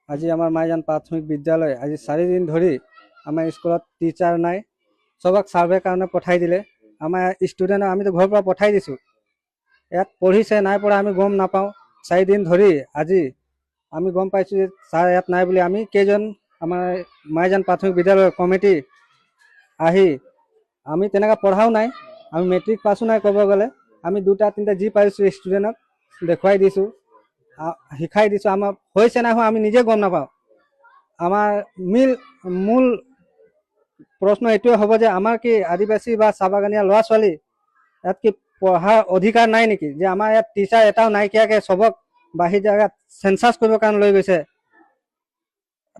আজি আমাৰ মাইজান প্ৰাথমিক বিদ্যালয় আজি 4 দিন ধৰি আমাৰ স্কুলত টিচাৰ নাই, সবক সাৰ্ভে কাৰণে পঠাই দিলে। আমাৰ ষ্টুডেণ্ট আমিতো ঘৰৰ পৰা পঠাই দিছোঁ, ইয়াত পঢ়িছে নাই পঢ়া আমি গম নাপাওঁ। 4 দিন ধৰি আজি আমি গম পাইছোঁ যে ছাৰ ইয়াত নাই বুলি। আমি কেইজন আমাৰ মাইজান প্ৰাথমিক বিদ্যালয়ৰ কমিটি আহি আমি তেনেকৈ পঢ়াও নাই, আমি মেট্ৰিক পাছো নাই। ক'ব গ'লে আমি 2-3টা যি পাৰিছোঁ ষ্টুডেণ্টক দেখুৱাই দিছোঁ, শিকাই দিছোঁ। আমাৰ হৈছে নাই হোৱা আমি নিজে গম নাপাওঁ। আমাৰ মূল প্ৰশ্ন এইটোৱে হ'ব যে আমাৰ কি আদিবাসী বা চাহ বাগানীয়া ল'ৰা ছোৱালী ইয়াত কি পঢ়াৰ অধিকাৰ নাই নেকি? যে আমাৰ ইয়াত টিচাৰ এটাও নাইকিয়াকৈ চবক বাহিৰ জেগাত চেঞ্চাছ কৰিবৰ কাৰণে লৈ গৈছে।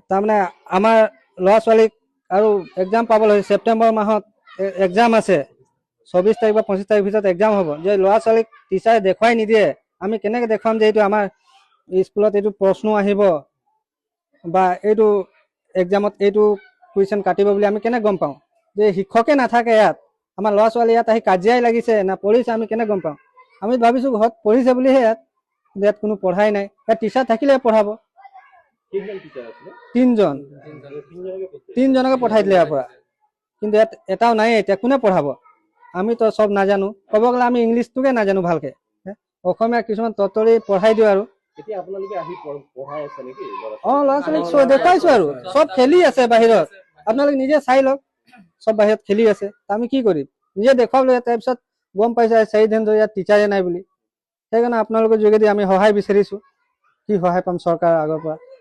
তাৰমানে আমাৰ ল'ৰা ছোৱালীক আৰু এক্সাম পাবলৈ হৈছে। ছেপ্টেম্বৰ মাহত এক্সাম আছে, 24 তাৰিখ বা 25 তাৰিখ ভিতৰত এক্সাম হ'ব। যে ল'ৰা ছোৱালীক টিচাৰে দেখুৱাই নিদিয়ে, আমি কেনেকৈ দেখুৱাম যে এইটো আমাৰ স্কুলত এইটো প্ৰশ্ন আহিব বা এইটো এক্সামত এইটো কুৱেশ্যন কাটিব বুলি আমি কেনে গম পাওঁ? যে শিক্ষকে নাথাকে ইয়াত, আমাৰ ল'ৰা ছোৱালী ইয়াত আহি কাজিয়াই লাগিছে না পঢ়িছে, আমি কেনে গম পাওঁ? আমি ভাবিছোঁ ঘৰত পঢ়িছে বুলিহে ইয়াত কোনো পঢ়াই নাই। ইয়াত টিচাৰ থাকিলে পঢ়াব। 3জনকে পঠাই দিলে ইয়াৰ পৰা, কিন্তু ইয়াত এটাও নাই। এতিয়া কোনে পঢ়াব? আমিতো চব নাজানো। ক'ব গ'লে আমি ইংলিছটোকে নাজানো ভালকে, অসমীয়া কিছুমান ততৰি পঢ়াই দিওঁ আৰু। ল'ৰা ছোৱালীক দেখুৱাইছো আৰু চব খেলি আছে বাহিৰত, আপোনালোকে নিজে চাই লওক। চব বাহিৰত খেলি আছে, আমি কি কৰিম? নিজে দেখুৱাবলৈ তাৰপিছত গম পাইছে 4 দিন ধৰি ইয়াত টিচাৰে নাই বুলি। সেইকাৰণে আপোনালোকৰ যোগেদি আমি সহায় বিচাৰিছোঁ। কি সহায় পাম চৰকাৰৰ আগৰ পৰা?